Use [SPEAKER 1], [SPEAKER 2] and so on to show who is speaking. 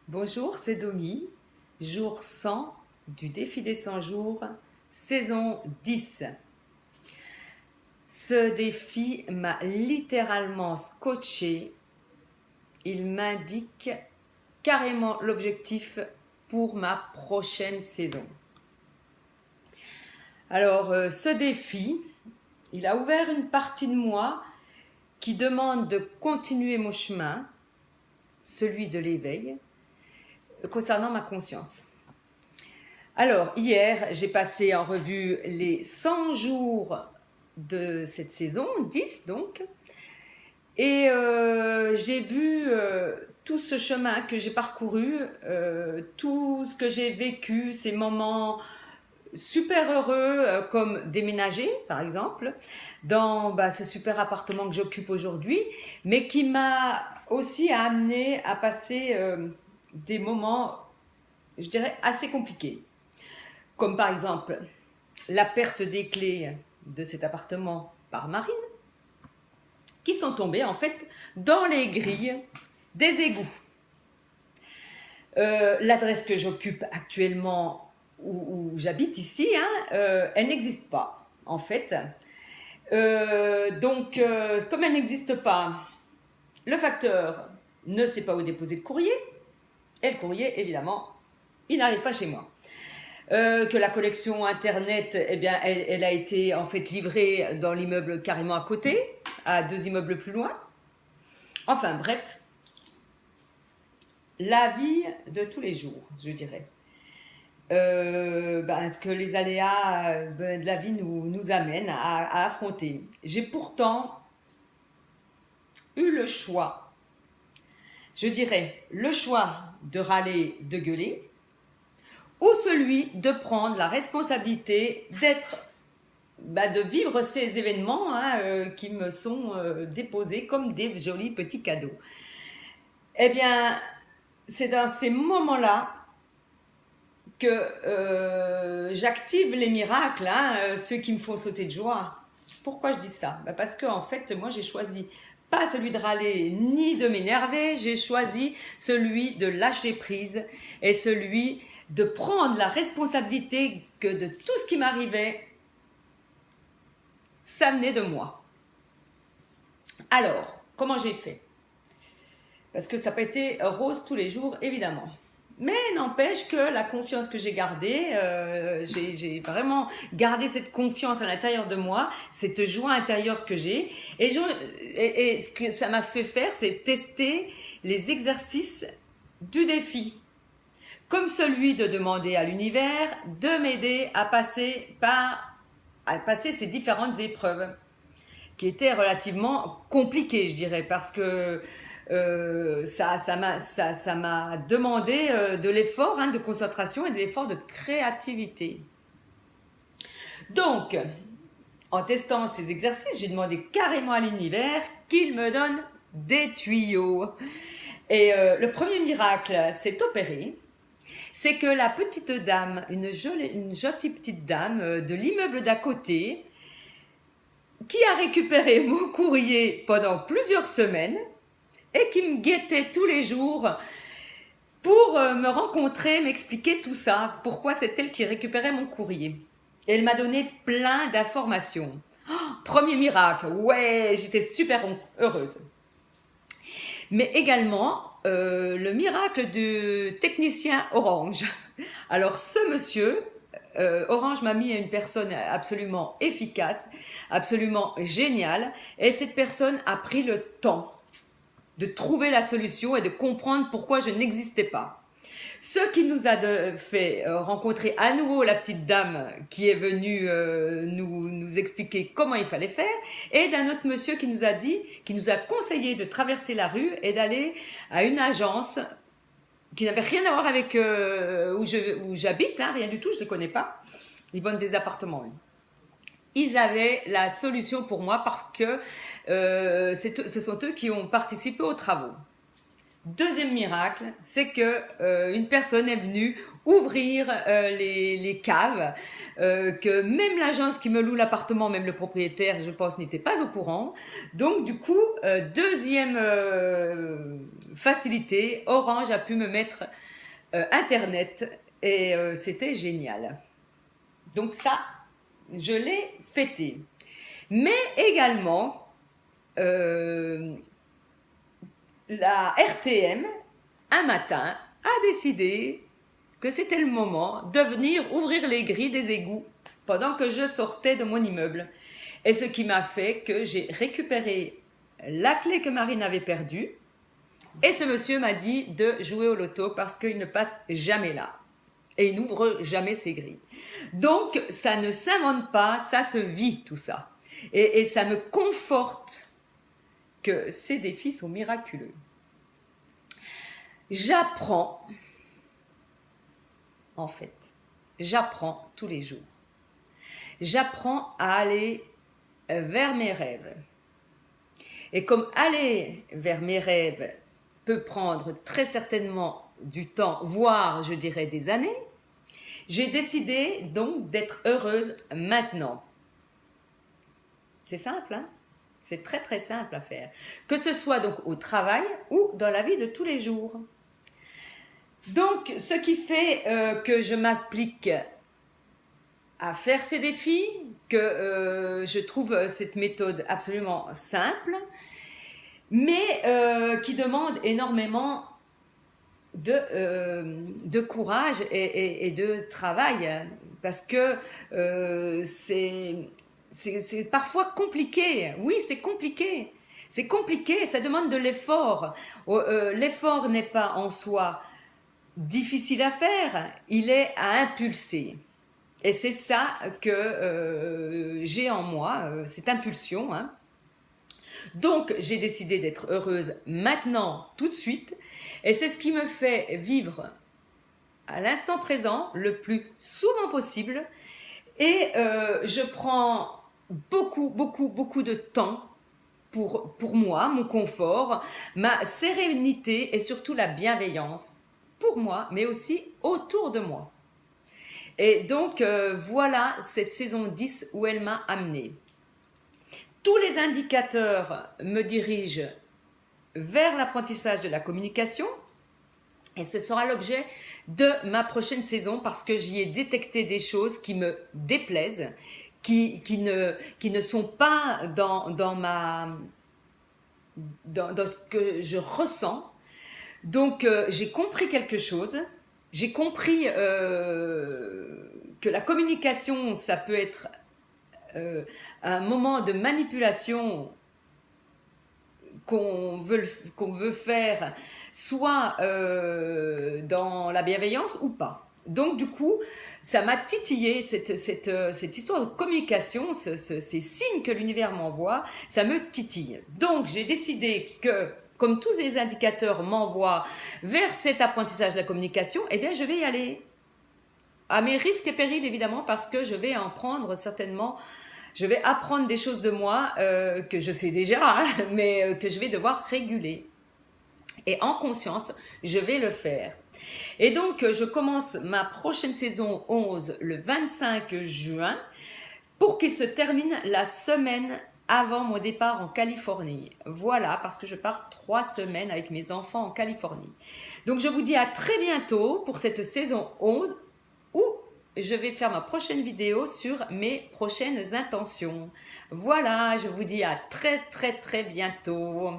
[SPEAKER 1] Bonjour, c'est Domi, jour 100 du défi des 100 jours, saison 10. Ce défi m'a littéralement scotché. Il m'indique carrément l'objectif pour ma prochaine saison. Alors, ce défi, il a ouvert une partie de moi qui demande de continuer mon chemin, celui de l'éveil, concernant ma conscience. Alors, hier, j'ai passé en revue les 100 jours de cette saison, 10 donc, et j'ai vu tout ce chemin que j'ai parcouru, tout ce que j'ai vécu, ces moments super heureux, comme déménager, par exemple, dans ce super appartement que j'occupe aujourd'hui, mais qui m'a aussi amené à passer des moments, je dirais, assez compliqués. Comme par exemple la perte des clés de cet appartement par Marine, qui sont tombées en fait dans les grilles des égouts. L'adresse que j'occupe actuellement, où j'habite ici, elle n'existe pas en fait. Comme elle n'existe pas, le facteur ne sait pas où déposer le courrier, et le courrier, évidemment, il n'arrive pas chez moi. Que la connexion internet, eh bien, elle a été en fait livrée dans l'immeuble carrément à côté, à 2 immeubles plus loin. Enfin bref, la vie de tous les jours, je dirais. Ce que les aléas de la vie nous amènent à affronter. J'ai pourtant eu le choix, je dirais, le choix de râler, de gueuler, ou celui de prendre la responsabilité de vivre ces événements qui me sont déposés comme des jolis petits cadeaux. Eh bien, c'est dans ces moments-là que j'active les miracles, ceux qui me font sauter de joie. Pourquoi je dis ça? Parce que en fait, moi, j'ai choisi pas celui de râler ni de m'énerver, j'ai choisi celui de lâcher prise et celui de prendre la responsabilité que de tout ce qui m'arrivait, ça venait de moi. Alors, comment j'ai fait? Parce que ça n'a pas été rose tous les jours, évidemment. Mais n'empêche que la confiance que j'ai gardée, j'ai vraiment gardé cette confiance à l'intérieur de moi, cette joie intérieure que j'ai. Et ce que ça m'a fait faire, c'est tester les exercices du défi. Comme celui de demander à l'univers de m'aider à passer ces différentes épreuves, qui étaient relativement compliquées, je dirais, parce que ça m'a demandé de l'effort, de concentration et de l'effort de créativité. Donc, en testant ces exercices, j'ai demandé carrément à l'univers qu'il me donne des tuyaux. Et le premier miracle s'est opéré. C'est que la petite dame, une jolie petite dame de l'immeuble d'à côté, qui a récupéré mon courrier pendant plusieurs semaines et qui me guettait tous les jours pour me rencontrer, m'expliquer tout ça, pourquoi c'est elle qui récupérait mon courrier. Et elle m'a donné plein d'informations. Oh, premier miracle, ouais, j'étais super heureuse. Mais également le miracle du technicien Orange. Alors ce monsieur, Orange m'a mis une personne absolument efficace, absolument géniale, et cette personne a pris le temps de trouver la solution et de comprendre pourquoi je n'existais pas. Ce qui nous a fait rencontrer à nouveau la petite dame qui est venue nous expliquer comment il fallait faire, et d'un autre monsieur qui nous a conseillé de traverser la rue et d'aller à une agence qui n'avait rien à voir avec où j'habite, rien du tout, je ne les connais pas. Ils vendent des appartements. Ils avaient la solution pour moi parce que ce sont eux qui ont participé aux travaux. Deuxième miracle, c'est que une personne est venue ouvrir les caves, que même l'agence qui me loue l'appartement, même le propriétaire, je pense, n'était pas au courant. Donc du coup, deuxième facilité, Orange a pu me mettre Internet et c'était génial. Donc ça, je l'ai fêté. Mais également, euh, la RTM, un matin, a décidé que c'était le moment de venir ouvrir les grilles des égouts pendant que je sortais de mon immeuble. Et ce qui m'a fait que j'ai récupéré la clé que Marine avait perdue. Et ce monsieur m'a dit de jouer au loto parce qu'il ne passe jamais là. Et il n'ouvre jamais ses grilles. Donc, ça ne s'invente pas, ça se vit tout ça. Et ça me conforte que ces défis sont miraculeux. J'apprends, en fait, j'apprends tous les jours. J'apprends à aller vers mes rêves. Et comme aller vers mes rêves peut prendre très certainement du temps, voire je dirais des années, j'ai décidé donc d'être heureuse maintenant. C'est simple, hein? C'est très très simple à faire. Que ce soit donc au travail ou dans la vie de tous les jours. Donc, ce qui fait que je m'applique à faire ces défis, que je trouve cette méthode absolument simple, mais qui demande énormément de courage et de travail, parce que c'est parfois compliqué. Oui, c'est compliqué. C'est compliqué, ça demande de l'effort. L'effort n'est pas en soi difficile à faire, il est à impulser. Et c'est ça que j'ai en moi, cette impulsion, hein. Donc, j'ai décidé d'être heureuse maintenant, tout de suite. Et c'est ce qui me fait vivre à l'instant présent, le plus souvent possible. Et je prends beaucoup de temps pour moi, mon confort, ma sérénité et surtout la bienveillance pour moi, mais aussi autour de moi. Et donc, voilà cette saison 10 où elle m'a amenée. Tous les indicateurs me dirigent vers l'apprentissage de la communication et ce sera l'objet de ma prochaine saison parce que j'y ai détecté des choses qui me déplaisent, qui ne sont pas dans ce que je ressens. Donc j'ai compris quelque chose, j'ai compris que la communication, ça peut être un moment de manipulation qu'on veut faire, soit dans la bienveillance ou pas. Donc du coup, ça m'a titillé cette histoire de communication, ces signes que l'univers m'envoie, ça me titille. Donc j'ai décidé que, comme tous les indicateurs m'envoient vers cet apprentissage de la communication, eh bien je vais y aller. À mes risques et périls évidemment, parce que je vais en prendre certainement, je vais apprendre des choses de moi que je sais déjà, hein, mais que je vais devoir réguler. Et en conscience, je vais le faire. Et donc, je commence ma prochaine saison 11 le 25 juin pour qu'il se termine la semaine avant mon départ en Californie. Voilà, parce que je pars 3 semaines avec mes enfants en Californie. Donc, je vous dis à très bientôt pour cette saison 11 où je vais faire ma prochaine vidéo sur mes prochaines intentions. Voilà, je vous dis à très bientôt.